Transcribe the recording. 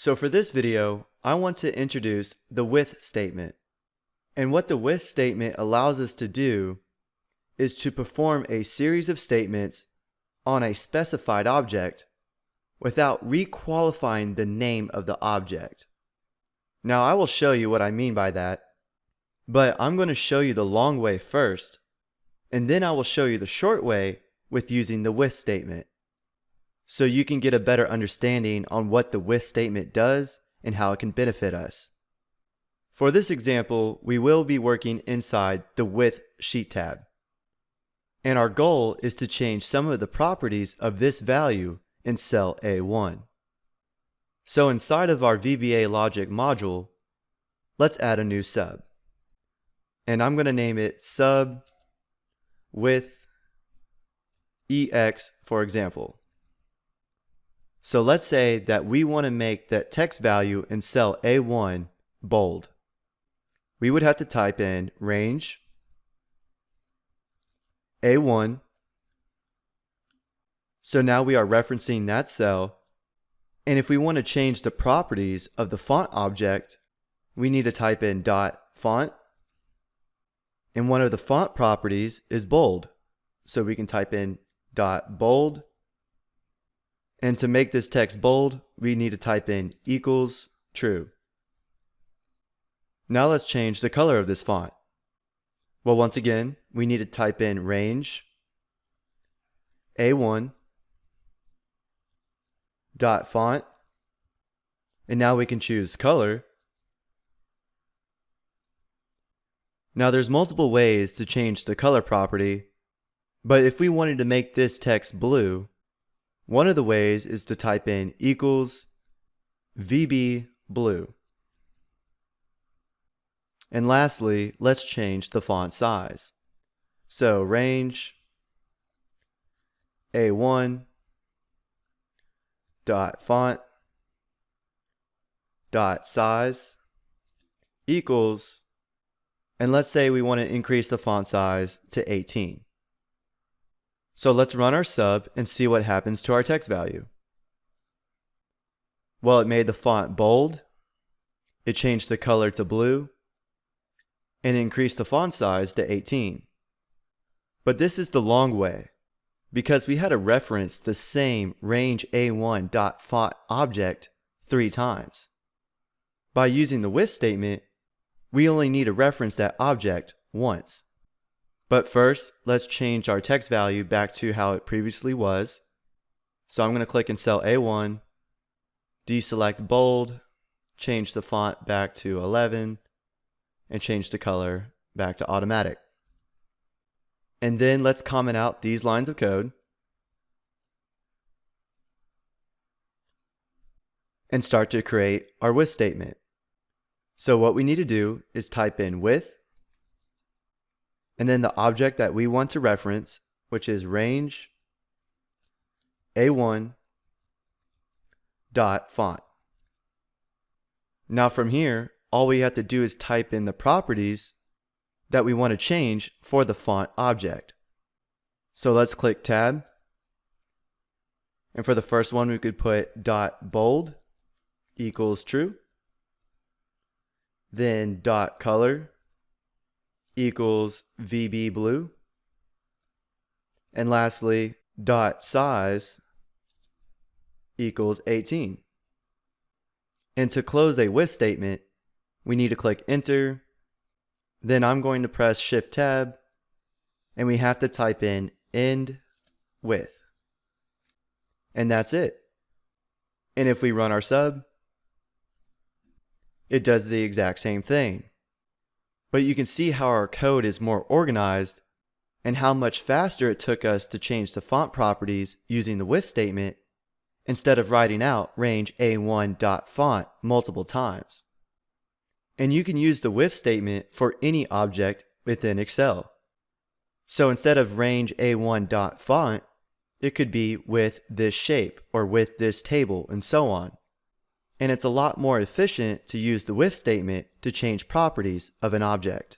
So for this video, I want to introduce the with statement. And what the with statement allows us to do is to perform a series of statements on a specified object without requalifying the name of the object. Now I will show you what I mean by that, but I'm going to show you the long way first, and then I will show you the short way with using the with statement, so you can get a better understanding on what the with statement does and how it can benefit us. For this example, we will be working inside the with sheet tab. And our goal is to change some of the properties of this value in cell A1. So inside of our VBA logic module, let's add a new sub. And I'm going to name it sub with EX, for example. So let's say that we want to make that text value in cell A1 bold. We would have to type in range A1. So now we are referencing that cell. And if we want to change the properties of the font object, we need to type in .font. And one of the font properties is bold. So we can type in .bold. And to make this text bold, we need to type in equals true. Now let's change the color of this font. Well, once again, we need to type in range A1 .font, and now we can choose color. Now there's multiple ways to change the color property, but if we wanted to make this text blue, one of the ways is to type in equals VB blue. And lastly, let's change the font size. So range A1 .font .size equals, and let's say we want to increase the font size to 18. So let's run our sub and see what happens to our text value. Well, it made the font bold, it changed the color to blue, and increased the font size to 18. But this is the long way, because we had to reference the same range A1 .font object 3 times. By using the with statement, we only need to reference that object once. But first, let's change our text value back to how it previously was. So I'm going to click in cell A1, deselect bold, change the font back to 11, and change the color back to automatic. And then let's comment out these lines of code and start to create our with statement. So what we need to do is type in with, and then the object that we want to reference, which is range A1 .font. Now from here, all we have to do is type in the properties that we want to change for the font object. So let's click tab. And for the first one, we could put .bold equals true. Then .color equals VB blue. And lastly, .size equals 18. And to close a with statement, we need to click enter. Then I'm going to press shift tab, and we have to type in end with. And that's it. And if we run our sub, it does the exact same thing. But you can see how our code is more organized and how much faster it took us to change the font properties using the with statement instead of writing out range A1 .font multiple times. And you can use the with statement for any object within Excel. So instead of range A1 .font, it could be with this shape or with this table and so on. And it's a lot more efficient to use the with statement to change properties of an object.